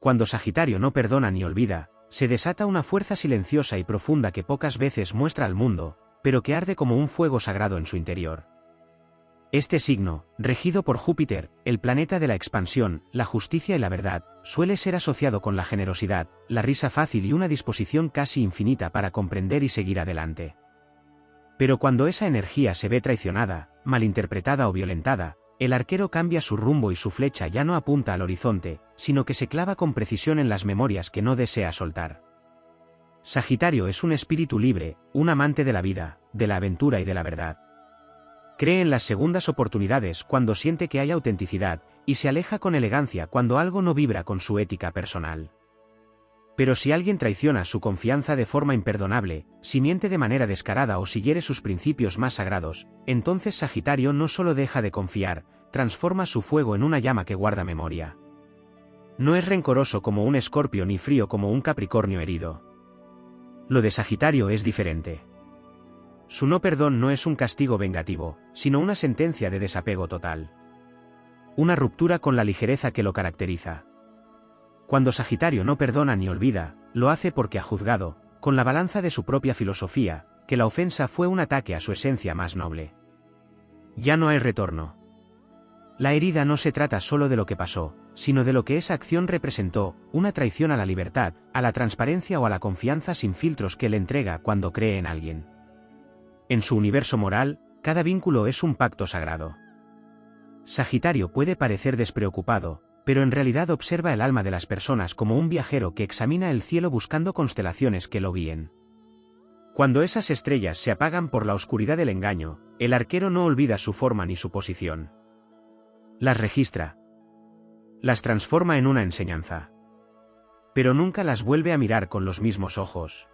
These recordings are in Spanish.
Cuando Sagitario no perdona ni olvida, se desata una fuerza silenciosa y profunda que pocas veces muestra al mundo, pero que arde como un fuego sagrado en su interior. Este signo, regido por Júpiter, el planeta de la expansión, la justicia y la verdad, suele ser asociado con la generosidad, la risa fácil y una disposición casi infinita para comprender y seguir adelante. Pero cuando esa energía se ve traicionada, malinterpretada o violentada, el arquero cambia su rumbo y su flecha ya no apunta al horizonte, sino que se clava con precisión en las memorias que no desea soltar. Sagitario es un espíritu libre, un amante de la vida, de la aventura y de la verdad. Cree en las segundas oportunidades cuando siente que hay autenticidad, y se aleja con elegancia cuando algo no vibra con su ética personal. Pero si alguien traiciona su confianza de forma imperdonable, si miente de manera descarada o si hiere sus principios más sagrados, entonces Sagitario no solo deja de confiar, transforma su fuego en una llama que guarda memoria. No es rencoroso como un Escorpio ni frío como un Capricornio herido. Lo de Sagitario es diferente. Su no perdón no es un castigo vengativo, sino una sentencia de desapego total. Una ruptura con la ligereza que lo caracteriza. Cuando Sagitario no perdona ni olvida, lo hace porque ha juzgado, con la balanza de su propia filosofía, que la ofensa fue un ataque a su esencia más noble. Ya no hay retorno. La herida no se trata solo de lo que pasó, sino de lo que esa acción representó, una traición a la libertad, a la transparencia o a la confianza sin filtros que le entrega cuando cree en alguien. En su universo moral, cada vínculo es un pacto sagrado. Sagitario puede parecer despreocupado, pero en realidad observa el alma de las personas como un viajero que examina el cielo buscando constelaciones que lo guíen. Cuando esas estrellas se apagan por la oscuridad del engaño, el arquero no olvida su forma ni su posición. Las registra. Las transforma en una enseñanza. Pero nunca las vuelve a mirar con los mismos ojos.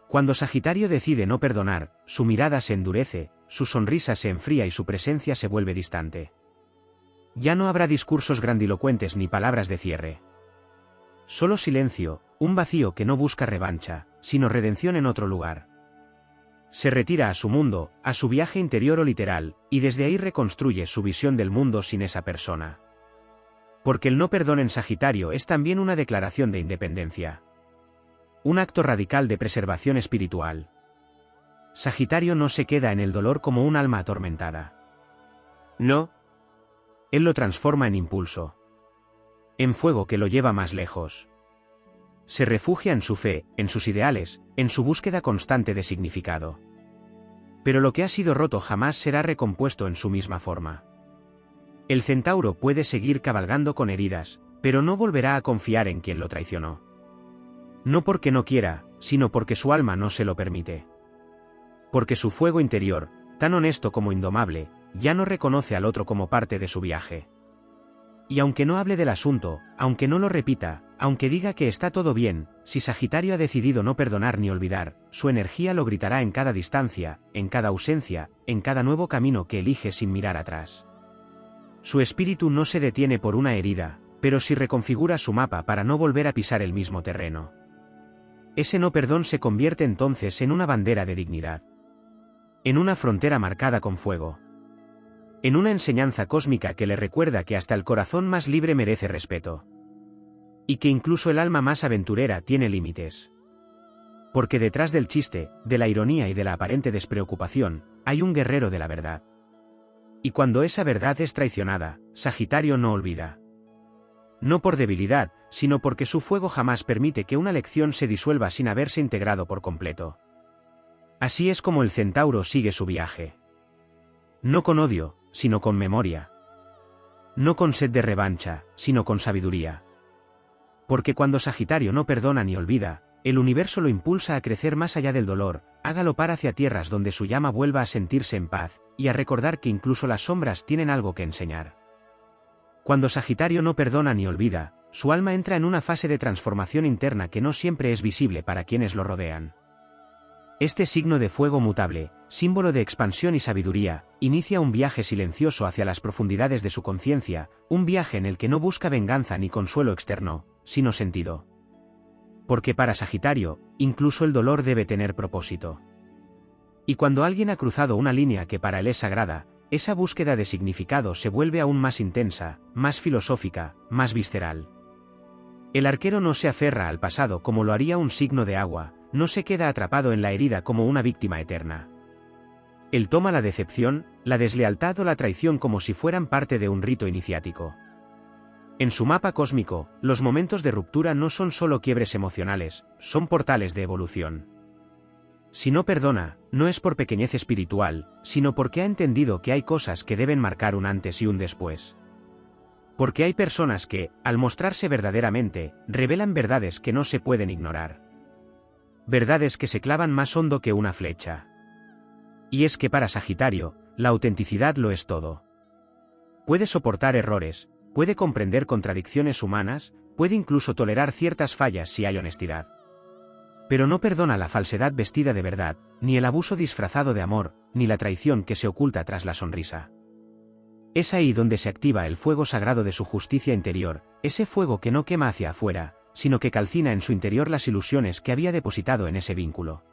Cuando Sagitario decide no perdonar, su mirada se endurece, su sonrisa se enfría y su presencia se vuelve distante. Ya no habrá discursos grandilocuentes ni palabras de cierre. Solo silencio, un vacío que no busca revancha, sino redención en otro lugar. Se retira a su mundo, a su viaje interior o literal, y desde ahí reconstruye su visión del mundo sin esa persona. Porque el no perdón en Sagitario es también una declaración de independencia. Un acto radical de preservación espiritual. Sagitario no se queda en el dolor como un alma atormentada. No. Él lo transforma en impulso. En fuego que lo lleva más lejos. Se refugia en su fe, en sus ideales, en su búsqueda constante de significado. Pero lo que ha sido roto jamás será recompuesto en su misma forma. El centauro puede seguir cabalgando con heridas, pero no volverá a confiar en quien lo traicionó. No porque no quiera, sino porque su alma no se lo permite. Porque su fuego interior, tan honesto como indomable, ya no reconoce al otro como parte de su viaje. Y aunque no hable del asunto, aunque no lo repita, aunque diga que está todo bien, si Sagitario ha decidido no perdonar ni olvidar, su energía lo gritará en cada distancia, en cada ausencia, en cada nuevo camino que elige sin mirar atrás. Su espíritu no se detiene por una herida, pero sí reconfigura su mapa para no volver a pisar el mismo terreno. Ese no perdón se convierte entonces en una bandera de dignidad. En una frontera marcada con fuego. En una enseñanza cósmica que le recuerda que hasta el corazón más libre merece respeto. Y que incluso el alma más aventurera tiene límites. Porque detrás del chiste, de la ironía y de la aparente despreocupación, hay un guerrero de la verdad. Y cuando esa verdad es traicionada, Sagitario no olvida. No por debilidad, sino porque su fuego jamás permite que una lección se disuelva sin haberse integrado por completo. Así es como el centauro sigue su viaje. No con odio, sino con memoria. No con sed de revancha, sino con sabiduría. Porque cuando Sagitario no perdona ni olvida, el universo lo impulsa a crecer más allá del dolor, a galopar hacia tierras donde su llama vuelva a sentirse en paz, y a recordar que incluso las sombras tienen algo que enseñar. Cuando Sagitario no perdona ni olvida, su alma entra en una fase de transformación interna que no siempre es visible para quienes lo rodean. Este signo de fuego mutable, símbolo de expansión y sabiduría, inicia un viaje silencioso hacia las profundidades de su conciencia, un viaje en el que no busca venganza ni consuelo externo, sino sentido. Porque para Sagitario, incluso el dolor debe tener propósito. Y cuando alguien ha cruzado una línea que para él es sagrada, esa búsqueda de significado se vuelve aún más intensa, más filosófica, más visceral. El arquero no se aferra al pasado como lo haría un signo de agua, no se queda atrapado en la herida como una víctima eterna. Él toma la decepción, la deslealtad o la traición como si fueran parte de un rito iniciático. En su mapa cósmico, los momentos de ruptura no son solo quiebres emocionales, son portales de evolución. Si no perdona, no es por pequeñez espiritual, sino porque ha entendido que hay cosas que deben marcar un antes y un después. Porque hay personas que, al mostrarse verdaderamente, revelan verdades que no se pueden ignorar. Verdades que se clavan más hondo que una flecha. Y es que para Sagitario, la autenticidad lo es todo. Puede soportar errores, puede comprender contradicciones humanas, puede incluso tolerar ciertas fallas si hay honestidad. Pero no perdona la falsedad vestida de verdad, ni el abuso disfrazado de amor, ni la traición que se oculta tras la sonrisa. Es ahí donde se activa el fuego sagrado de su justicia interior, ese fuego que no quema hacia afuera, sino que calcina en su interior las ilusiones que había depositado en ese vínculo.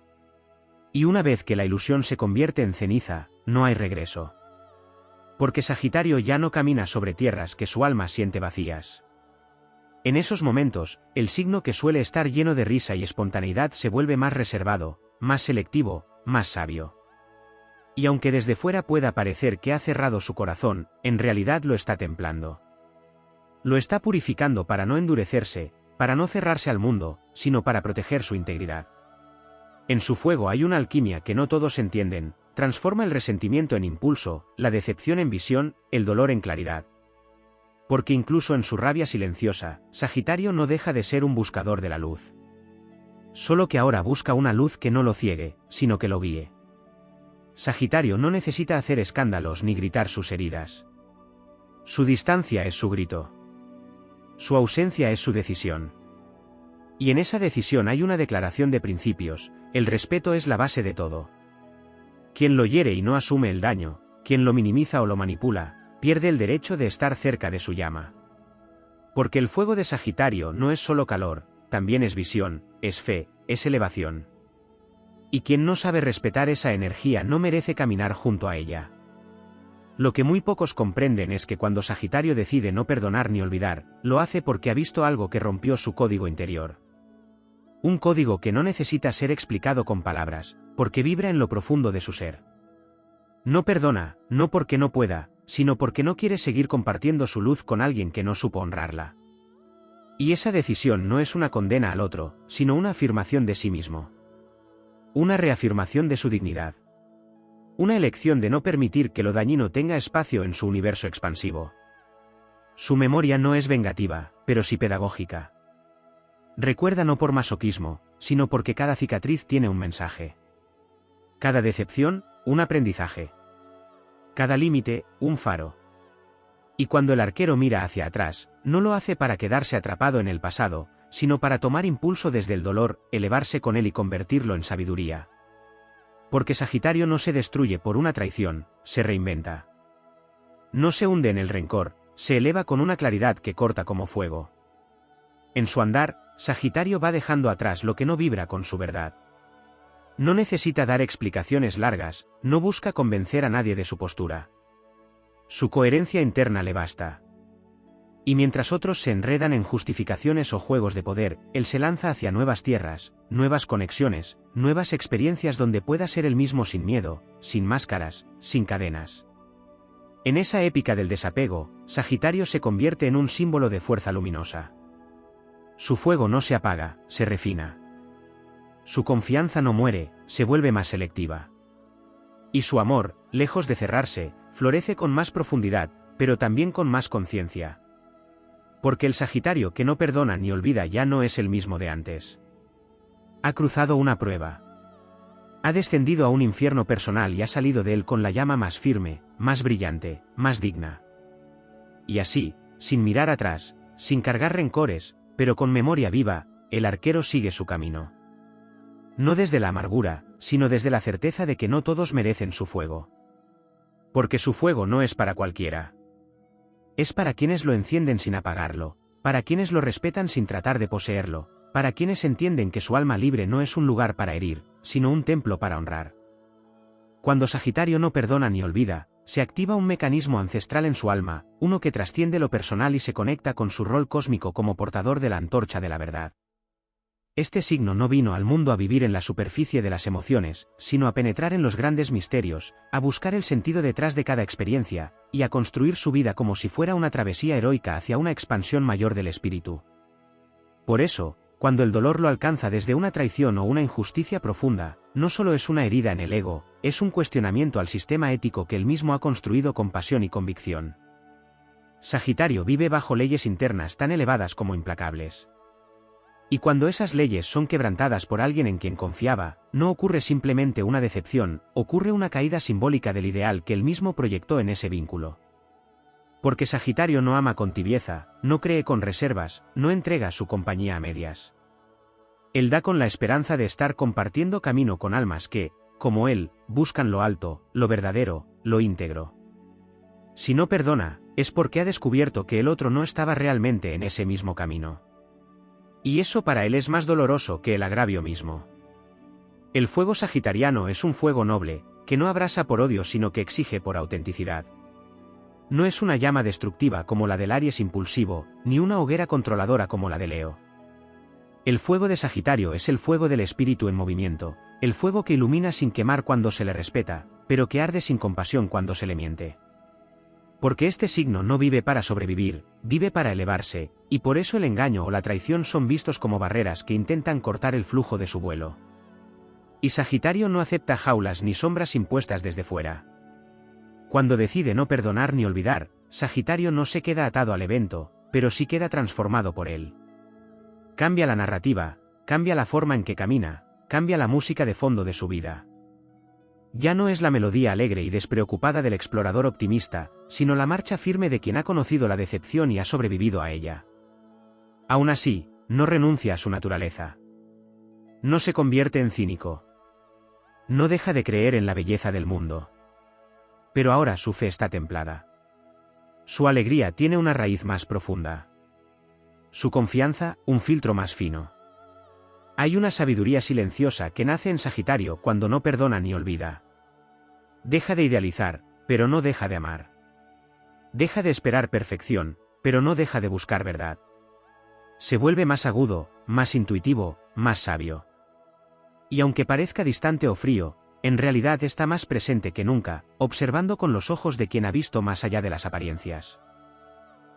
Y una vez que la ilusión se convierte en ceniza, no hay regreso. Porque Sagitario ya no camina sobre tierras que su alma siente vacías. En esos momentos, el signo que suele estar lleno de risa y espontaneidad se vuelve más reservado, más selectivo, más sabio. Y aunque desde fuera pueda parecer que ha cerrado su corazón, en realidad lo está templando. Lo está purificando para no endurecerse, para no cerrarse al mundo, sino para proteger su integridad. En su fuego hay una alquimia que no todos entienden, transforma el resentimiento en impulso, la decepción en visión, el dolor en claridad. Porque incluso en su rabia silenciosa, Sagitario no deja de ser un buscador de la luz. Solo que ahora busca una luz que no lo ciegue, sino que lo guíe. Sagitario no necesita hacer escándalos ni gritar sus heridas. Su distancia es su grito. Su ausencia es su decisión. Y en esa decisión hay una declaración de principios, el respeto es la base de todo. Quien lo hiere y no asume el daño, quien lo minimiza o lo manipula, pierde el derecho de estar cerca de su llama. Porque el fuego de Sagitario no es solo calor, también es visión, es fe, es elevación. Y quien no sabe respetar esa energía no merece caminar junto a ella. Lo que muy pocos comprenden es que cuando Sagitario decide no perdonar ni olvidar, lo hace porque ha visto algo que rompió su código interior. Un código que no necesita ser explicado con palabras, porque vibra en lo profundo de su ser. No perdona, no porque no pueda, sino porque no quiere seguir compartiendo su luz con alguien que no supo honrarla. Y esa decisión no es una condena al otro, sino una afirmación de sí mismo. Una reafirmación de su dignidad. Una elección de no permitir que lo dañino tenga espacio en su universo expansivo. Su memoria no es vengativa, pero sí pedagógica. Recuerda no por masoquismo, sino porque cada cicatriz tiene un mensaje. Cada decepción, un aprendizaje. Cada límite, un faro. Y cuando el arquero mira hacia atrás, no lo hace para quedarse atrapado en el pasado, sino para tomar impulso desde el dolor, elevarse con él y convertirlo en sabiduría. Porque Sagitario no se destruye por una traición, se reinventa. No se hunde en el rencor, se eleva con una claridad que corta como fuego. En su andar, Sagitario va dejando atrás lo que no vibra con su verdad. No necesita dar explicaciones largas, no busca convencer a nadie de su postura. Su coherencia interna le basta. Y mientras otros se enredan en justificaciones o juegos de poder, él se lanza hacia nuevas tierras, nuevas conexiones, nuevas experiencias donde pueda ser el mismo sin miedo, sin máscaras, sin cadenas. En esa épica del desapego, Sagitario se convierte en un símbolo de fuerza luminosa. Su fuego no se apaga, se refina. Su confianza no muere, se vuelve más selectiva. Y su amor, lejos de cerrarse, florece con más profundidad, pero también con más conciencia. Porque el Sagitario que no perdona ni olvida ya no es el mismo de antes. Ha cruzado una prueba. Ha descendido a un infierno personal y ha salido de él con la llama más firme, más brillante, más digna. Y así, sin mirar atrás, sin cargar rencores, pero con memoria viva, el arquero sigue su camino. No desde la amargura, sino desde la certeza de que no todos merecen su fuego. Porque su fuego no es para cualquiera. Es para quienes lo encienden sin apagarlo, para quienes lo respetan sin tratar de poseerlo, para quienes entienden que su alma libre no es un lugar para herir, sino un templo para honrar. Cuando Sagitario no perdona ni olvida, se activa un mecanismo ancestral en su alma, uno que trasciende lo personal y se conecta con su rol cósmico como portador de la antorcha de la verdad. Este signo no vino al mundo a vivir en la superficie de las emociones, sino a penetrar en los grandes misterios, a buscar el sentido detrás de cada experiencia, y a construir su vida como si fuera una travesía heroica hacia una expansión mayor del espíritu. Por eso, cuando el dolor lo alcanza desde una traición o una injusticia profunda, no solo es una herida en el ego, es un cuestionamiento al sistema ético que él mismo ha construido con pasión y convicción. Sagitario vive bajo leyes internas tan elevadas como implacables. Y cuando esas leyes son quebrantadas por alguien en quien confiaba, no ocurre simplemente una decepción, ocurre una caída simbólica del ideal que él mismo proyectó en ese vínculo. Porque Sagitario no ama con tibieza, no cree con reservas, no entrega su compañía a medias. Él da con la esperanza de estar compartiendo camino con almas que, como él, buscan lo alto, lo verdadero, lo íntegro. Si no perdona, es porque ha descubierto que el otro no estaba realmente en ese mismo camino. Y eso para él es más doloroso que el agravio mismo. El fuego sagitariano es un fuego noble, que no abrasa por odio sino que exige por autenticidad. No es una llama destructiva como la del Aries impulsivo, ni una hoguera controladora como la de Leo. El fuego de Sagitario es el fuego del espíritu en movimiento, el fuego que ilumina sin quemar cuando se le respeta, pero que arde sin compasión cuando se le miente. Porque este signo no vive para sobrevivir, vive para elevarse, y por eso el engaño o la traición son vistos como barreras que intentan cortar el flujo de su vuelo. Y Sagitario no acepta jaulas ni sombras impuestas desde fuera. Cuando decide no perdonar ni olvidar, Sagitario no se queda atado al evento, pero sí queda transformado por él. Cambia la narrativa, cambia la forma en que camina, cambia la música de fondo de su vida. Ya no es la melodía alegre y despreocupada del explorador optimista, sino la marcha firme de quien ha conocido la decepción y ha sobrevivido a ella. Aún así, no renuncia a su naturaleza. No se convierte en cínico. No deja de creer en la belleza del mundo. Pero ahora su fe está templada. Su alegría tiene una raíz más profunda. Su confianza, un filtro más fino. Hay una sabiduría silenciosa que nace en Sagitario cuando no perdona ni olvida. Deja de idealizar, pero no deja de amar. Deja de esperar perfección, pero no deja de buscar verdad. Se vuelve más agudo, más intuitivo, más sabio. Y aunque parezca distante o frío, en realidad está más presente que nunca, observando con los ojos de quien ha visto más allá de las apariencias.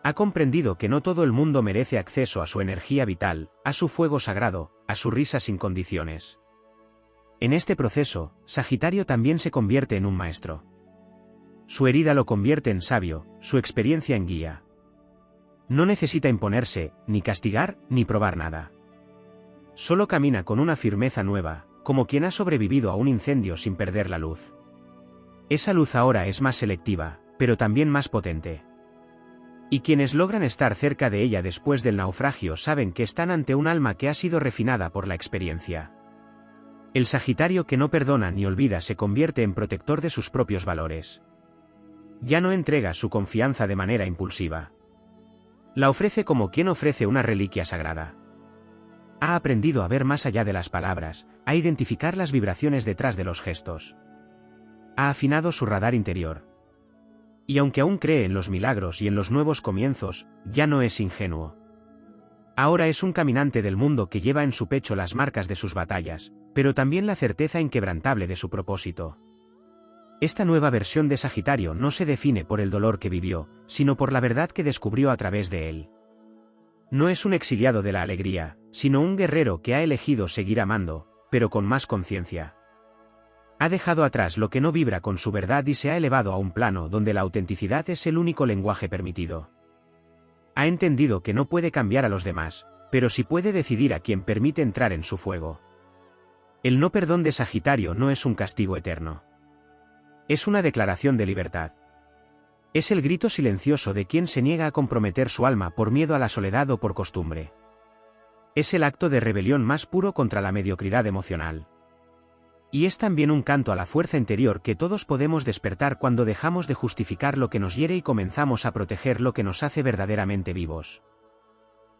Ha comprendido que no todo el mundo merece acceso a su energía vital, a su fuego sagrado, a su risa sin condiciones. En este proceso, Sagitario también se convierte en un maestro. Su herida lo convierte en sabio, su experiencia en guía. No necesita imponerse, ni castigar, ni probar nada. Solo camina con una firmeza nueva, como quien ha sobrevivido a un incendio sin perder la luz. Esa luz ahora es más selectiva, pero también más potente. Y quienes logran estar cerca de ella después del naufragio saben que están ante un alma que ha sido refinada por la experiencia. El Sagitario que no perdona ni olvida se convierte en protector de sus propios valores. Ya no entrega su confianza de manera impulsiva. La ofrece como quien ofrece una reliquia sagrada. Ha aprendido a ver más allá de las palabras, a identificar las vibraciones detrás de los gestos. Ha afinado su radar interior. Y aunque aún cree en los milagros y en los nuevos comienzos, ya no es ingenuo. Ahora es un caminante del mundo que lleva en su pecho las marcas de sus batallas, pero también la certeza inquebrantable de su propósito. Esta nueva versión de Sagitario no se define por el dolor que vivió, sino por la verdad que descubrió a través de él. No es un exiliado de la alegría, sino un guerrero que ha elegido seguir amando, pero con más conciencia. Ha dejado atrás lo que no vibra con su verdad y se ha elevado a un plano donde la autenticidad es el único lenguaje permitido. Ha entendido que no puede cambiar a los demás, pero sí puede decidir a quien permite entrar en su fuego. El no perdón de Sagitario no es un castigo eterno. Es una declaración de libertad. Es el grito silencioso de quien se niega a comprometer su alma por miedo a la soledad o por costumbre. Es el acto de rebelión más puro contra la mediocridad emocional. Y es también un canto a la fuerza interior que todos podemos despertar cuando dejamos de justificar lo que nos hiere y comenzamos a proteger lo que nos hace verdaderamente vivos.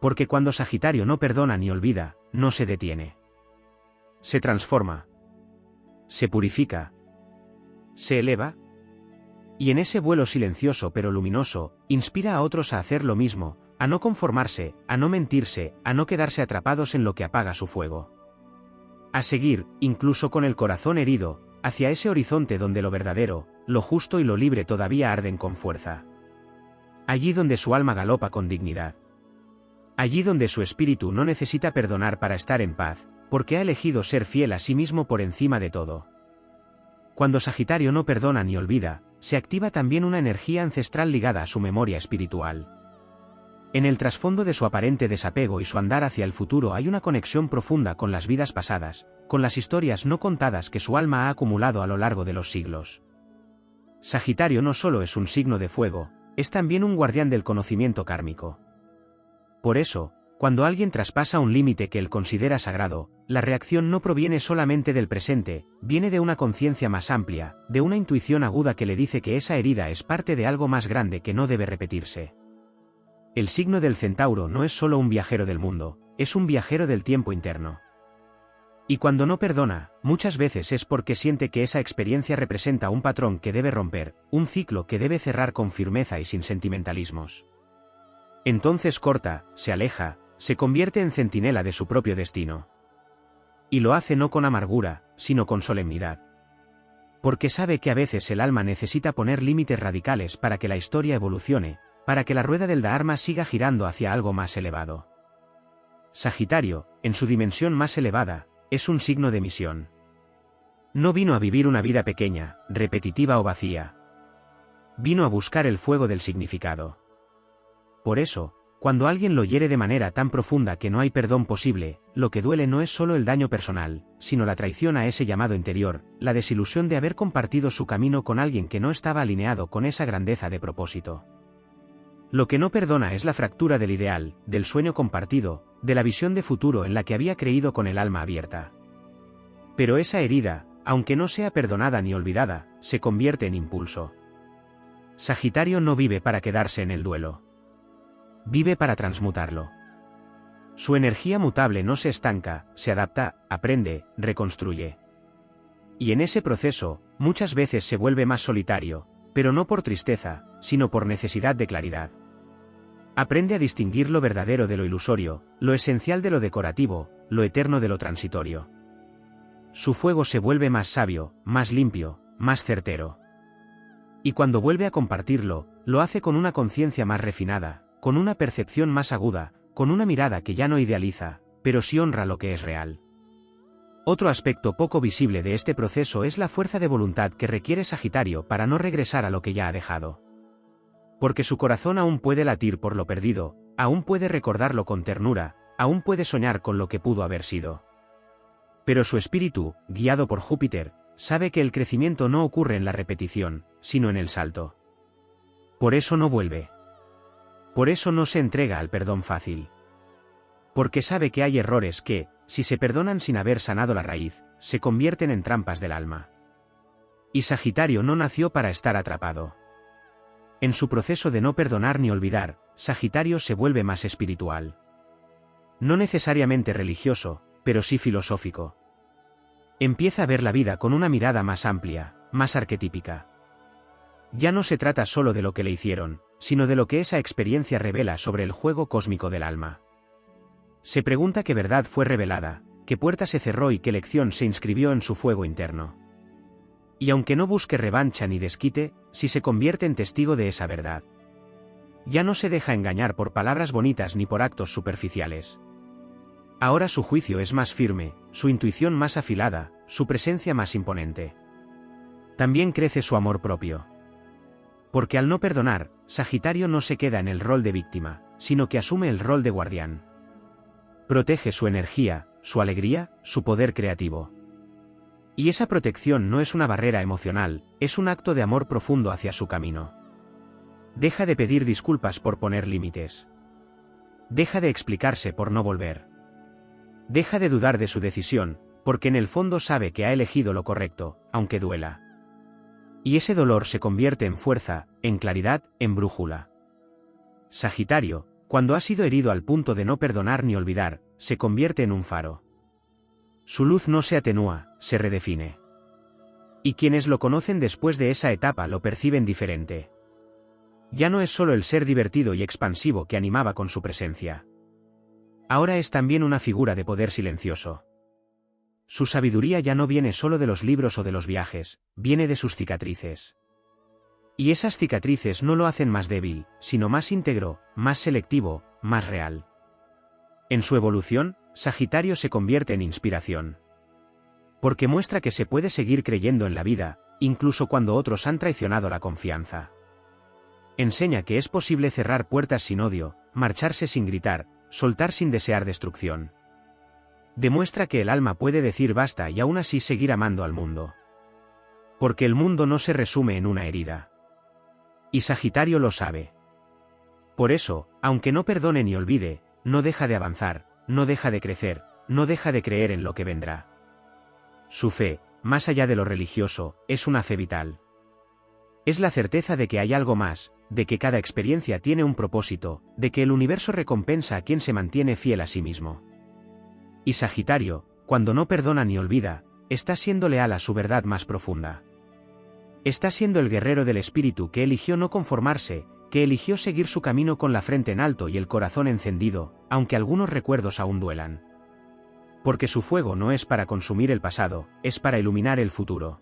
Porque cuando Sagitario no perdona ni olvida, no se detiene. Se transforma. Se purifica. Se eleva. Y en ese vuelo silencioso pero luminoso, inspira a otros a hacer lo mismo, a no conformarse, a no mentirse, a no quedarse atrapados en lo que apaga su fuego. A seguir, incluso con el corazón herido, hacia ese horizonte donde lo verdadero, lo justo y lo libre todavía arden con fuerza. Allí donde su alma galopa con dignidad. Allí donde su espíritu no necesita perdonar para estar en paz, porque ha elegido ser fiel a sí mismo por encima de todo. Cuando Sagitario no perdona ni olvida, se activa también una energía ancestral ligada a su memoria espiritual. En el trasfondo de su aparente desapego y su andar hacia el futuro hay una conexión profunda con las vidas pasadas, con las historias no contadas que su alma ha acumulado a lo largo de los siglos. Sagitario no solo es un signo de fuego, es también un guardián del conocimiento kármico. Por eso, cuando alguien traspasa un límite que él considera sagrado, la reacción no proviene solamente del presente, viene de una conciencia más amplia, de una intuición aguda que le dice que esa herida es parte de algo más grande que no debe repetirse. El signo del Centauro no es solo un viajero del mundo, es un viajero del tiempo interno. Y cuando no perdona, muchas veces es porque siente que esa experiencia representa un patrón que debe romper, un ciclo que debe cerrar con firmeza y sin sentimentalismos. Entonces corta, se aleja, se convierte en centinela de su propio destino. Y lo hace no con amargura, sino con solemnidad. Porque sabe que a veces el alma necesita poner límites radicales para que la historia evolucione, para que la rueda del Dharma siga girando hacia algo más elevado. Sagitario, en su dimensión más elevada, es un signo de misión. No vino a vivir una vida pequeña, repetitiva o vacía. Vino a buscar el fuego del significado. Por eso, cuando alguien lo hiere de manera tan profunda que no hay perdón posible, lo que duele no es solo el daño personal, sino la traición a ese llamado interior, la desilusión de haber compartido su camino con alguien que no estaba alineado con esa grandeza de propósito. Lo que no perdona es la fractura del ideal, del sueño compartido, de la visión de futuro en la que había creído con el alma abierta. Pero esa herida, aunque no sea perdonada ni olvidada, se convierte en impulso. Sagitario no vive para quedarse en el duelo. Vive para transmutarlo. Su energía mutable no se estanca, se adapta, aprende, reconstruye. Y en ese proceso, muchas veces se vuelve más solitario, pero no por tristeza, sino por necesidad de claridad. Aprende a distinguir lo verdadero de lo ilusorio, lo esencial de lo decorativo, lo eterno de lo transitorio. Su fuego se vuelve más sabio, más limpio, más certero. Y cuando vuelve a compartirlo, lo hace con una conciencia más refinada, con una percepción más aguda, con una mirada que ya no idealiza, pero sí honra lo que es real. Otro aspecto poco visible de este proceso es la fuerza de voluntad que requiere Sagitario para no regresar a lo que ya ha dejado. Porque su corazón aún puede latir por lo perdido, aún puede recordarlo con ternura, aún puede soñar con lo que pudo haber sido. Pero su espíritu, guiado por Júpiter, sabe que el crecimiento no ocurre en la repetición, sino en el salto. Por eso no vuelve. Por eso no se entrega al perdón fácil. Porque sabe que hay errores que, si se perdonan sin haber sanado la raíz, se convierten en trampas del alma. Y Sagitario no nació para estar atrapado. En su proceso de no perdonar ni olvidar, Sagitario se vuelve más espiritual. No necesariamente religioso, pero sí filosófico. Empieza a ver la vida con una mirada más amplia, más arquetípica. Ya no se trata solo de lo que le hicieron, sino de lo que esa experiencia revela sobre el juego cósmico del alma. Se pregunta qué verdad fue revelada, qué puerta se cerró y qué lección se inscribió en su fuego interno. Y aunque no busque revancha ni desquite, sí se convierte en testigo de esa verdad. Ya no se deja engañar por palabras bonitas ni por actos superficiales. Ahora su juicio es más firme, su intuición más afilada, su presencia más imponente. También crece su amor propio. Porque al no perdonar, Sagitario no se queda en el rol de víctima, sino que asume el rol de guardián. Protege su energía, su alegría, su poder creativo. Y esa protección no es una barrera emocional, es un acto de amor profundo hacia su camino. Deja de pedir disculpas por poner límites. Deja de explicarse por no volver. Deja de dudar de su decisión, porque en el fondo sabe que ha elegido lo correcto, aunque duela. Y ese dolor se convierte en fuerza, en claridad, en brújula. Sagitario, cuando ha sido herido al punto de no perdonar ni olvidar, se convierte en un faro. Su luz no se atenúa, se redefine. Y quienes lo conocen después de esa etapa lo perciben diferente. Ya no es solo el ser divertido y expansivo que animaba con su presencia. Ahora es también una figura de poder silencioso. Su sabiduría ya no viene solo de los libros o de los viajes, viene de sus cicatrices. Y esas cicatrices no lo hacen más débil, sino más íntegro, más selectivo, más real. En su evolución, Sagitario se convierte en inspiración. Porque muestra que se puede seguir creyendo en la vida, incluso cuando otros han traicionado la confianza. Enseña que es posible cerrar puertas sin odio, marcharse sin gritar, soltar sin desear destrucción. Demuestra que el alma puede decir basta y aún así seguir amando al mundo. Porque el mundo no se resume en una herida. Y Sagitario lo sabe. Por eso, aunque no perdone ni olvide, no deja de avanzar, no deja de crecer, no deja de creer en lo que vendrá. Su fe, más allá de lo religioso, es una fe vital. Es la certeza de que hay algo más, de que cada experiencia tiene un propósito, de que el universo recompensa a quien se mantiene fiel a sí mismo. Y Sagitario, cuando no perdona ni olvida, está siendo leal a su verdad más profunda. Está siendo el guerrero del espíritu que eligió no conformarse, que eligió seguir su camino con la frente en alto y el corazón encendido, aunque algunos recuerdos aún duelan. Porque su fuego no es para consumir el pasado, es para iluminar el futuro.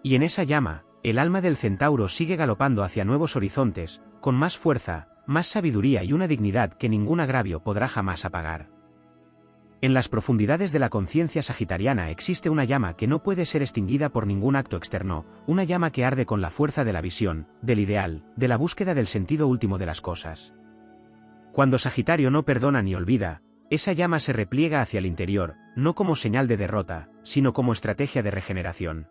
Y en esa llama, el alma del centauro sigue galopando hacia nuevos horizontes, con más fuerza, más sabiduría y una dignidad que ningún agravio podrá jamás apagar. En las profundidades de la conciencia sagitariana existe una llama que no puede ser extinguida por ningún acto externo, una llama que arde con la fuerza de la visión, del ideal, de la búsqueda del sentido último de las cosas. Cuando Sagitario no perdona ni olvida, esa llama se repliega hacia el interior, no como señal de derrota, sino como estrategia de regeneración.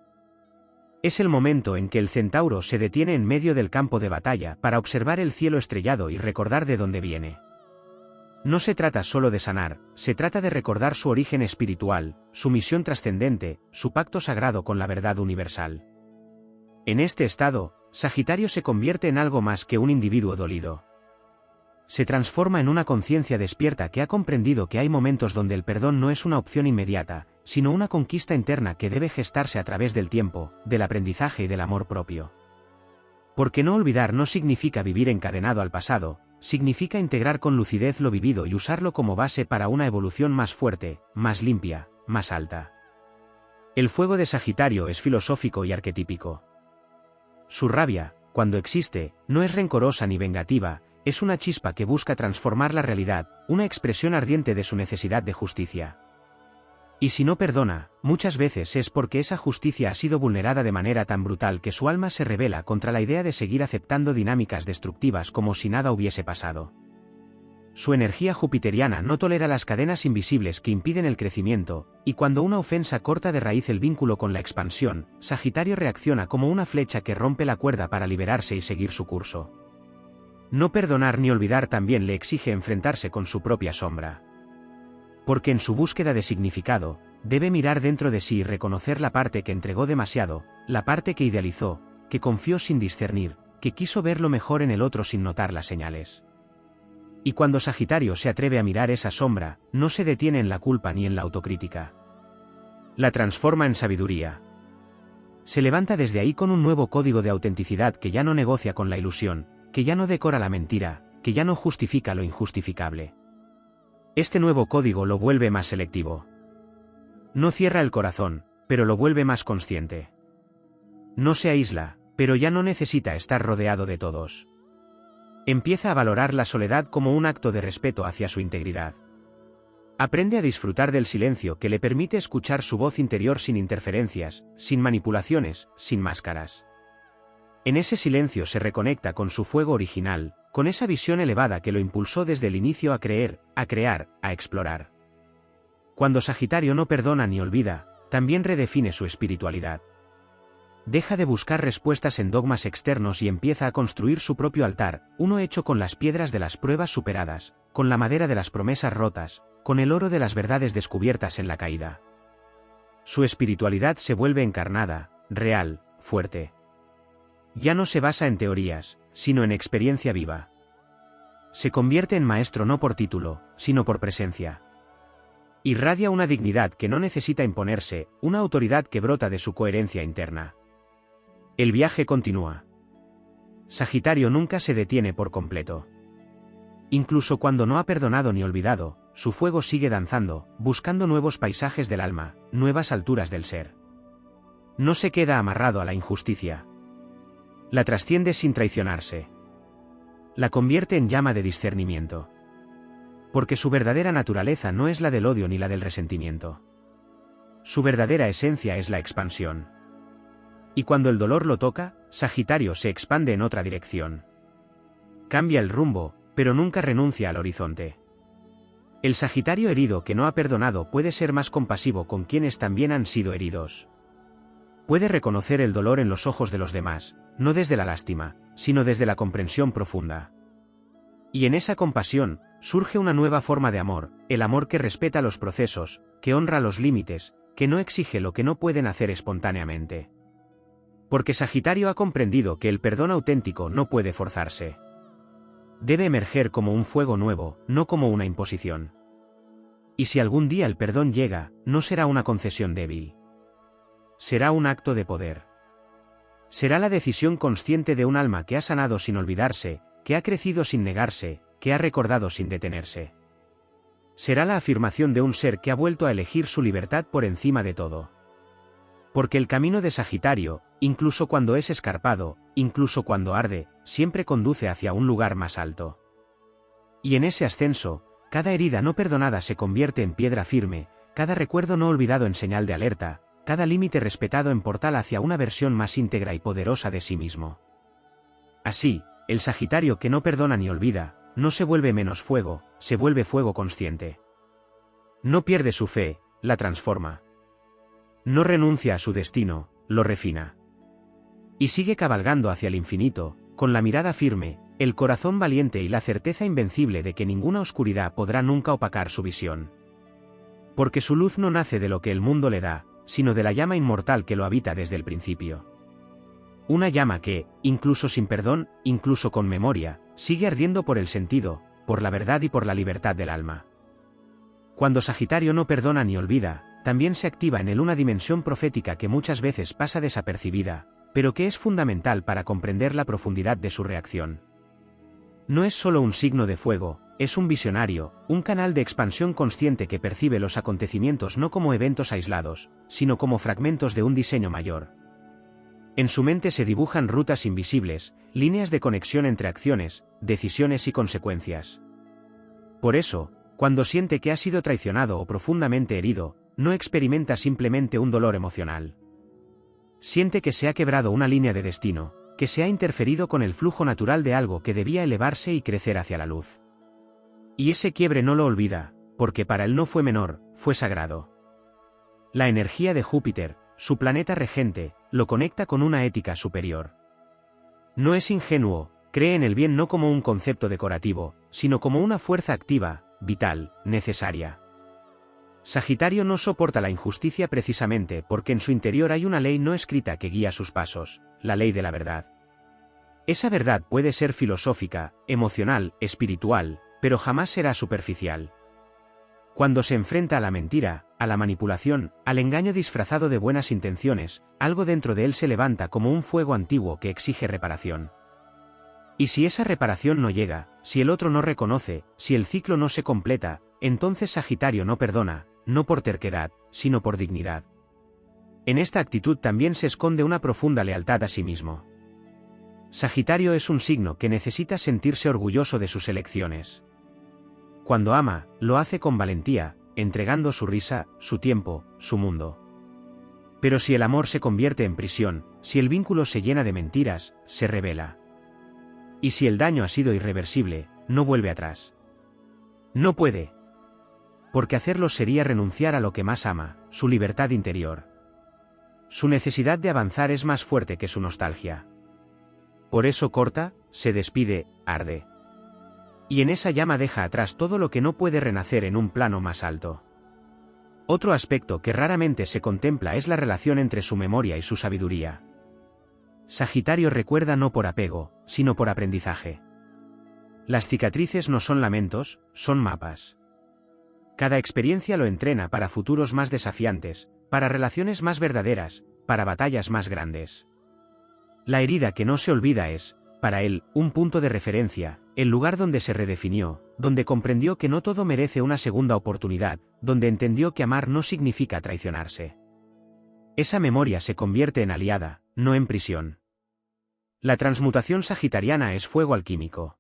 Es el momento en que el centauro se detiene en medio del campo de batalla para observar el cielo estrellado y recordar de dónde viene. No se trata solo de sanar, se trata de recordar su origen espiritual, su misión trascendente, su pacto sagrado con la verdad universal. En este estado, Sagitario se convierte en algo más que un individuo dolido. Se transforma en una conciencia despierta que ha comprendido que hay momentos donde el perdón no es una opción inmediata, sino una conquista interna que debe gestarse a través del tiempo, del aprendizaje y del amor propio. Porque no olvidar no significa vivir encadenado al pasado, significa integrar con lucidez lo vivido y usarlo como base para una evolución más fuerte, más limpia, más alta. El fuego de Sagitario es filosófico y arquetípico. Su rabia, cuando existe, no es rencorosa ni vengativa, es una chispa que busca transformar la realidad, una expresión ardiente de su necesidad de justicia. Y si no perdona, muchas veces es porque esa justicia ha sido vulnerada de manera tan brutal que su alma se rebela contra la idea de seguir aceptando dinámicas destructivas como si nada hubiese pasado. Su energía jupiteriana no tolera las cadenas invisibles que impiden el crecimiento, y cuando una ofensa corta de raíz el vínculo con la expansión, Sagitario reacciona como una flecha que rompe la cuerda para liberarse y seguir su curso. No perdonar ni olvidar también le exige enfrentarse con su propia sombra. Porque en su búsqueda de significado, debe mirar dentro de sí y reconocer la parte que entregó demasiado, la parte que idealizó, que confió sin discernir, que quiso ver lo mejor en el otro sin notar las señales. Y cuando Sagitario se atreve a mirar esa sombra, no se detiene en la culpa ni en la autocrítica. La transforma en sabiduría. Se levanta desde ahí con un nuevo código de autenticidad que ya no negocia con la ilusión, que ya no decora la mentira, que ya no justifica lo injustificable. Este nuevo código lo vuelve más selectivo. No cierra el corazón, pero lo vuelve más consciente. No se aísla, pero ya no necesita estar rodeado de todos. Empieza a valorar la soledad como un acto de respeto hacia su integridad. Aprende a disfrutar del silencio que le permite escuchar su voz interior sin interferencias, sin manipulaciones, sin máscaras. En ese silencio se reconecta con su fuego original, con esa visión elevada que lo impulsó desde el inicio a creer, a crear, a explorar. Cuando Sagitario no perdona ni olvida, también redefine su espiritualidad. Deja de buscar respuestas en dogmas externos y empieza a construir su propio altar, uno hecho con las piedras de las pruebas superadas, con la madera de las promesas rotas, con el oro de las verdades descubiertas en la caída. Su espiritualidad se vuelve encarnada, real, fuerte. Ya no se basa en teorías, sino en experiencia viva. Se convierte en maestro no por título, sino por presencia. Irradia una dignidad que no necesita imponerse, una autoridad que brota de su coherencia interna. El viaje continúa. Sagitario nunca se detiene por completo. Incluso cuando no ha perdonado ni olvidado, su fuego sigue danzando, buscando nuevos paisajes del alma, nuevas alturas del ser. No se queda amarrado a la injusticia. La trasciende sin traicionarse. La convierte en llama de discernimiento. Porque su verdadera naturaleza no es la del odio ni la del resentimiento. Su verdadera esencia es la expansión. Y cuando el dolor lo toca, Sagitario se expande en otra dirección. Cambia el rumbo, pero nunca renuncia al horizonte. El Sagitario herido que no ha perdonado puede ser más compasivo con quienes también han sido heridos. Puede reconocer el dolor en los ojos de los demás, no desde la lástima, sino desde la comprensión profunda. Y en esa compasión, surge una nueva forma de amor, el amor que respeta los procesos, que honra los límites, que no exige lo que no pueden hacer espontáneamente. Porque Sagitario ha comprendido que el perdón auténtico no puede forzarse. Debe emerger como un fuego nuevo, no como una imposición. Y si algún día el perdón llega, no será una concesión débil. Será un acto de poder. Será la decisión consciente de un alma que ha sanado sin olvidarse, que ha crecido sin negarse, que ha recordado sin detenerse. Será la afirmación de un ser que ha vuelto a elegir su libertad por encima de todo. Porque el camino de Sagitario, incluso cuando es escarpado, incluso cuando arde, siempre conduce hacia un lugar más alto. Y en ese ascenso, cada herida no perdonada se convierte en piedra firme, cada recuerdo no olvidado en señal de alerta, cada límite respetado en portal hacia una versión más íntegra y poderosa de sí mismo. Así, el Sagitario que no perdona ni olvida, no se vuelve menos fuego, se vuelve fuego consciente. No pierde su fe, la transforma. No renuncia a su destino, lo refina. Y sigue cabalgando hacia el infinito, con la mirada firme, el corazón valiente y la certeza invencible de que ninguna oscuridad podrá nunca opacar su visión. Porque su luz no nace de lo que el mundo le da, sino de la llama inmortal que lo habita desde el principio. Una llama que, incluso sin perdón, incluso con memoria, sigue ardiendo por el sentido, por la verdad y por la libertad del alma. Cuando Sagitario no perdona ni olvida, también se activa en él una dimensión profética que muchas veces pasa desapercibida, pero que es fundamental para comprender la profundidad de su reacción. No es solo un signo de fuego, es un visionario, un canal de expansión consciente que percibe los acontecimientos no como eventos aislados, sino como fragmentos de un diseño mayor. En su mente se dibujan rutas invisibles, líneas de conexión entre acciones, decisiones y consecuencias. Por eso, cuando siente que ha sido traicionado o profundamente herido, no experimenta simplemente un dolor emocional. Siente que se ha quebrado una línea de destino, que se ha interferido con el flujo natural de algo que debía elevarse y crecer hacia la luz. Y ese quiebre no lo olvida, porque para él no fue menor, fue sagrado. La energía de Júpiter, su planeta regente, lo conecta con una ética superior. No es ingenuo, cree en el bien no como un concepto decorativo, sino como una fuerza activa, vital, necesaria. Sagitario no soporta la injusticia precisamente porque en su interior hay una ley no escrita que guía sus pasos, la ley de la verdad. Esa verdad puede ser filosófica, emocional, espiritual, pero jamás será superficial. Cuando se enfrenta a la mentira, a la manipulación, al engaño disfrazado de buenas intenciones, algo dentro de él se levanta como un fuego antiguo que exige reparación. Y si esa reparación no llega, si el otro no reconoce, si el ciclo no se completa, entonces Sagitario no perdona, no por terquedad, sino por dignidad. En esta actitud también se esconde una profunda lealtad a sí mismo. Sagitario es un signo que necesita sentirse orgulloso de sus elecciones. Cuando ama, lo hace con valentía, entregando su risa, su tiempo, su mundo. Pero si el amor se convierte en prisión, si el vínculo se llena de mentiras, se revela. Y si el daño ha sido irreversible, no vuelve atrás. No puede. Porque hacerlo sería renunciar a lo que más ama, su libertad interior. Su necesidad de avanzar es más fuerte que su nostalgia. Por eso corta, se despide, arde. Y en esa llama deja atrás todo lo que no puede renacer en un plano más alto. Otro aspecto que raramente se contempla es la relación entre su memoria y su sabiduría. Sagitario recuerda no por apego, sino por aprendizaje. Las cicatrices no son lamentos, son mapas. Cada experiencia lo entrena para futuros más desafiantes, para relaciones más verdaderas, para batallas más grandes. La herida que no se olvida es, para él, un punto de referencia, el lugar donde se redefinió, donde comprendió que no todo merece una segunda oportunidad, donde entendió que amar no significa traicionarse. Esa memoria se convierte en aliada, no en prisión. La transmutación sagitariana es fuego alquímico.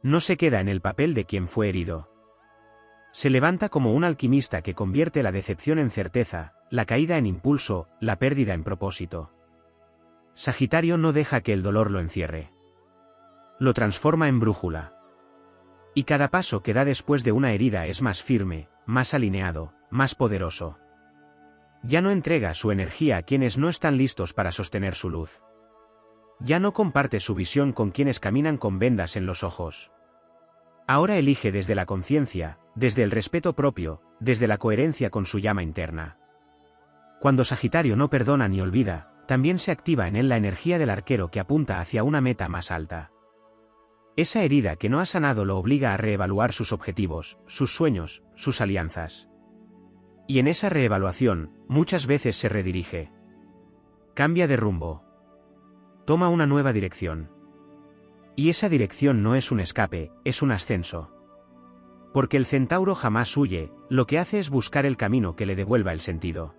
No se queda en el papel de quien fue herido. Se levanta como un alquimista que convierte la decepción en certeza, la caída en impulso, la pérdida en propósito. Sagitario no deja que el dolor lo encierre. Lo transforma en brújula. Y cada paso que da después de una herida es más firme, más alineado, más poderoso. Ya no entrega su energía a quienes no están listos para sostener su luz. Ya no comparte su visión con quienes caminan con vendas en los ojos. Ahora elige desde la conciencia, desde el respeto propio, desde la coherencia con su llama interna. Cuando Sagitario no perdona ni olvida, también se activa en él la energía del arquero que apunta hacia una meta más alta. Esa herida que no ha sanado lo obliga a reevaluar sus objetivos, sus sueños, sus alianzas. Y en esa reevaluación, muchas veces se redirige. Cambia de rumbo. Toma una nueva dirección. Y esa dirección no es un escape, es un ascenso. Porque el centauro jamás huye, lo que hace es buscar el camino que le devuelva el sentido.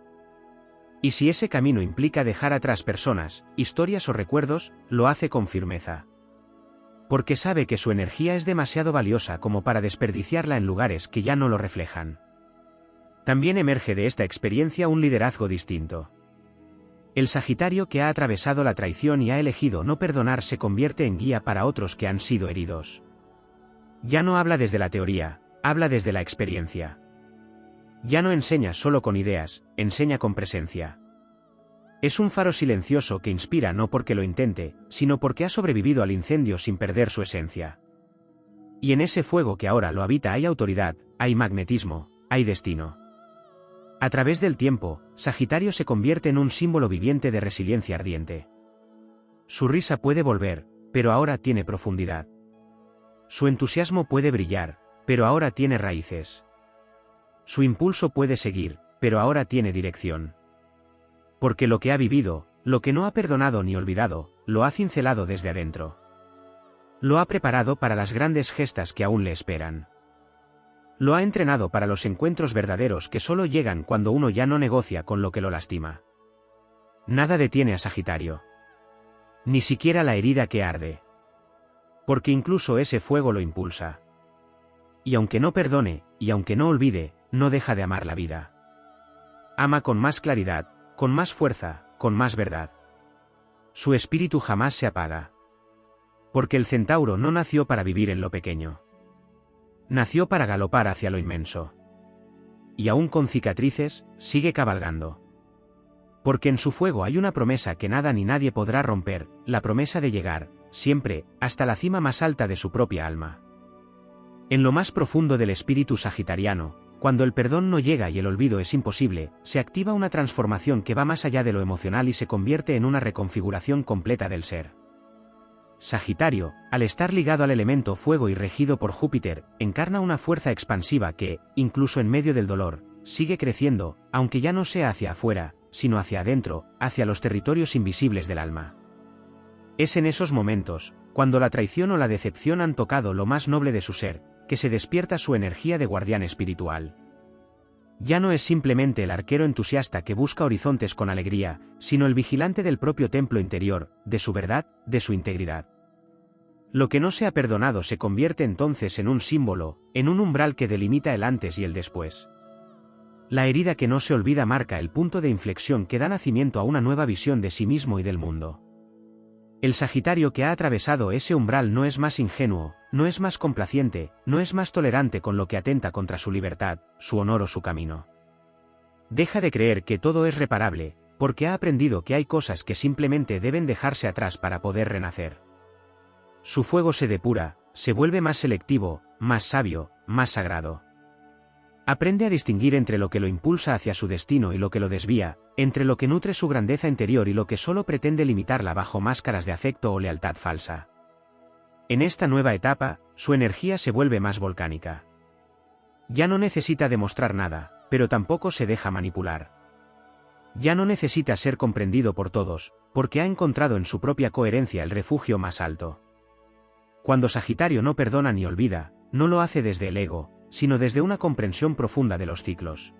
Y si ese camino implica dejar atrás personas, historias o recuerdos, lo hace con firmeza. Porque sabe que su energía es demasiado valiosa como para desperdiciarla en lugares que ya no lo reflejan. También emerge de esta experiencia un liderazgo distinto. El Sagitario que ha atravesado la traición y ha elegido no perdonar se convierte en guía para otros que han sido heridos. Ya no habla desde la teoría, habla desde la experiencia. Ya no enseña solo con ideas, enseña con presencia. Es un faro silencioso que inspira no porque lo intente, sino porque ha sobrevivido al incendio sin perder su esencia. Y en ese fuego que ahora lo habita hay autoridad, hay magnetismo, hay destino. A través del tiempo, Sagitario se convierte en un símbolo viviente de resiliencia ardiente. Su risa puede volver, pero ahora tiene profundidad. Su entusiasmo puede brillar, pero ahora tiene raíces. Su impulso puede seguir, pero ahora tiene dirección. Porque lo que ha vivido, lo que no ha perdonado ni olvidado, lo ha cincelado desde adentro. Lo ha preparado para las grandes gestas que aún le esperan. Lo ha entrenado para los encuentros verdaderos que solo llegan cuando uno ya no negocia con lo que lo lastima. Nada detiene a Sagitario. Ni siquiera la herida que arde. Porque incluso ese fuego lo impulsa. Y aunque no perdone, y aunque no olvide, no deja de amar la vida. Ama con más claridad, con más fuerza, con más verdad. Su espíritu jamás se apaga. Porque el centauro no nació para vivir en lo pequeño. Nació para galopar hacia lo inmenso. Y aún con cicatrices, sigue cabalgando. Porque en su fuego hay una promesa que nada ni nadie podrá romper, la promesa de llegar, siempre, hasta la cima más alta de su propia alma. En lo más profundo del espíritu sagitariano, cuando el perdón no llega y el olvido es imposible, se activa una transformación que va más allá de lo emocional y se convierte en una reconfiguración completa del ser. Sagitario, al estar ligado al elemento fuego y regido por Júpiter, encarna una fuerza expansiva que, incluso en medio del dolor, sigue creciendo, aunque ya no sea hacia afuera, sino hacia adentro, hacia los territorios invisibles del alma. Es en esos momentos, cuando la traición o la decepción han tocado lo más noble de su ser, que se despierta su energía de guardián espiritual. Ya no es simplemente el arquero entusiasta que busca horizontes con alegría, sino el vigilante del propio templo interior, de su verdad, de su integridad. Lo que no se ha perdonado se convierte entonces en un símbolo, en un umbral que delimita el antes y el después. La herida que no se olvida marca el punto de inflexión que da nacimiento a una nueva visión de sí mismo y del mundo. El Sagitario que ha atravesado ese umbral no es más ingenuo, no es más complaciente, no es más tolerante con lo que atenta contra su libertad, su honor o su camino. Deja de creer que todo es reparable, porque ha aprendido que hay cosas que simplemente deben dejarse atrás para poder renacer. Su fuego se depura, se vuelve más selectivo, más sabio, más sagrado. Aprende a distinguir entre lo que lo impulsa hacia su destino y lo que lo desvía, entre lo que nutre su grandeza interior y lo que solo pretende limitarla bajo máscaras de afecto o lealtad falsa. En esta nueva etapa, su energía se vuelve más volcánica. Ya no necesita demostrar nada, pero tampoco se deja manipular. Ya no necesita ser comprendido por todos, porque ha encontrado en su propia coherencia el refugio más alto. Cuando Sagitario no perdona ni olvida, no lo hace desde el ego, sino desde una comprensión profunda de los ciclos.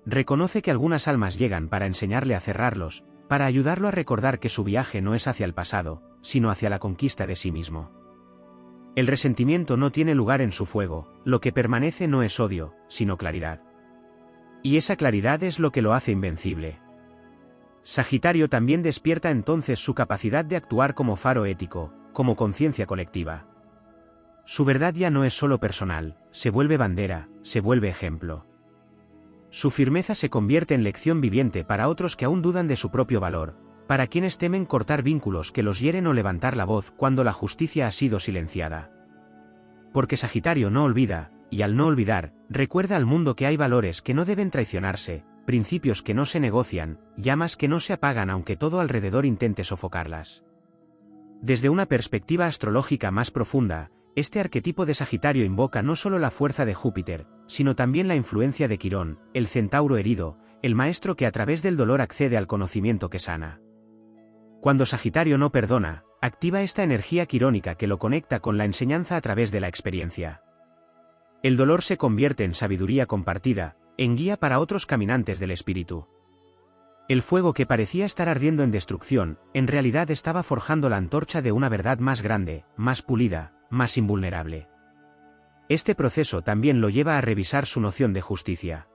Reconoce que algunas almas llegan para enseñarle a cerrarlos, para ayudarlo a recordar que su viaje no es hacia el pasado, sino hacia la conquista de sí mismo. El resentimiento no tiene lugar en su fuego, lo que permanece no es odio, sino claridad. Y esa claridad es lo que lo hace invencible. Sagitario también despierta entonces su capacidad de actuar como faro ético, como conciencia colectiva. Su verdad ya no es solo personal, se vuelve bandera, se vuelve ejemplo. Su firmeza se convierte en lección viviente para otros que aún dudan de su propio valor, para quienes temen cortar vínculos que los hieren o levantar la voz cuando la justicia ha sido silenciada. Porque Sagitario no olvida, y al no olvidar, recuerda al mundo que hay valores que no deben traicionarse, principios que no se negocian, llamas que no se apagan aunque todo alrededor intente sofocarlas. Desde una perspectiva astrológica más profunda, este arquetipo de Sagitario invoca no solo la fuerza de Júpiter, sino también la influencia de Quirón, el centauro herido, el maestro que a través del dolor accede al conocimiento que sana. Cuando Sagitario no perdona, activa esta energía quirónica que lo conecta con la enseñanza a través de la experiencia. El dolor se convierte en sabiduría compartida, en guía para otros caminantes del espíritu. El fuego que parecía estar ardiendo en destrucción, en realidad estaba forjando la antorcha de una verdad más grande, más pulida, más invulnerable. Este proceso también lo lleva a revisar su noción de justicia.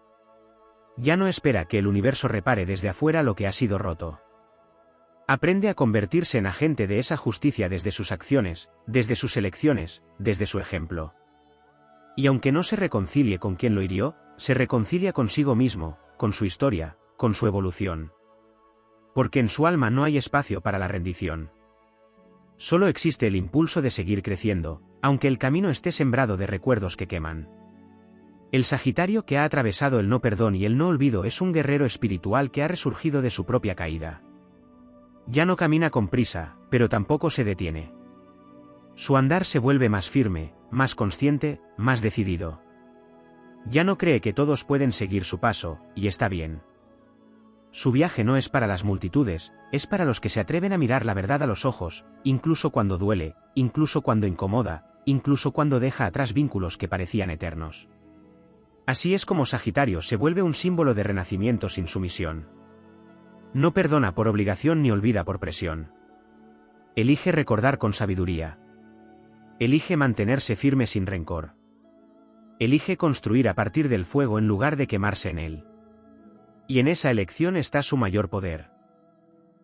Ya no espera que el universo repare desde afuera lo que ha sido roto. Aprende a convertirse en agente de esa justicia desde sus acciones, desde sus elecciones, desde su ejemplo. Y aunque no se reconcilie con quien lo hirió, se reconcilia consigo mismo, con su historia, con su evolución. Porque en su alma no hay espacio para la rendición. Solo existe el impulso de seguir creciendo, aunque el camino esté sembrado de recuerdos que queman. El Sagitario que ha atravesado el no perdón y el no olvido es un guerrero espiritual que ha resurgido de su propia caída. Ya no camina con prisa, pero tampoco se detiene. Su andar se vuelve más firme, más consciente, más decidido. Ya no cree que todos pueden seguir su paso, y está bien. Su viaje no es para las multitudes, es para los que se atreven a mirar la verdad a los ojos, incluso cuando duele, incluso cuando incomoda, incluso cuando deja atrás vínculos que parecían eternos. Así es como Sagitario se vuelve un símbolo de renacimiento sin sumisión. No perdona por obligación ni olvida por presión. Elige recordar con sabiduría. Elige mantenerse firme sin rencor. Elige construir a partir del fuego en lugar de quemarse en él. Y en esa elección está su mayor poder.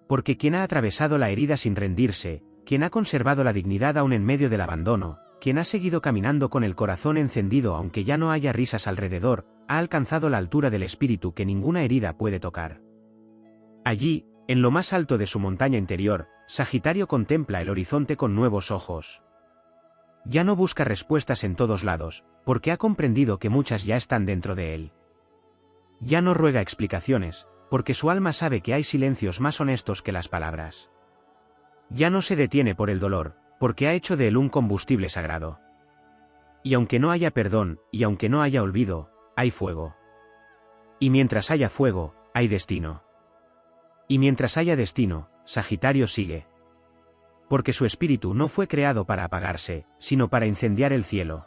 Porque quien ha atravesado la herida sin rendirse, quien ha conservado la dignidad aún en medio del abandono, quien ha seguido caminando con el corazón encendido aunque ya no haya risas alrededor, ha alcanzado la altura del espíritu que ninguna herida puede tocar. Allí, en lo más alto de su montaña interior, Sagitario contempla el horizonte con nuevos ojos. Ya no busca respuestas en todos lados, porque ha comprendido que muchas ya están dentro de él. Ya no ruega explicaciones, porque su alma sabe que hay silencios más honestos que las palabras. Ya no se detiene por el dolor, porque ha hecho de él un combustible sagrado. Y aunque no haya perdón, y aunque no haya olvido, hay fuego. Y mientras haya fuego, hay destino. Y mientras haya destino, Sagitario sigue. Porque su espíritu no fue creado para apagarse, sino para incendiar el cielo.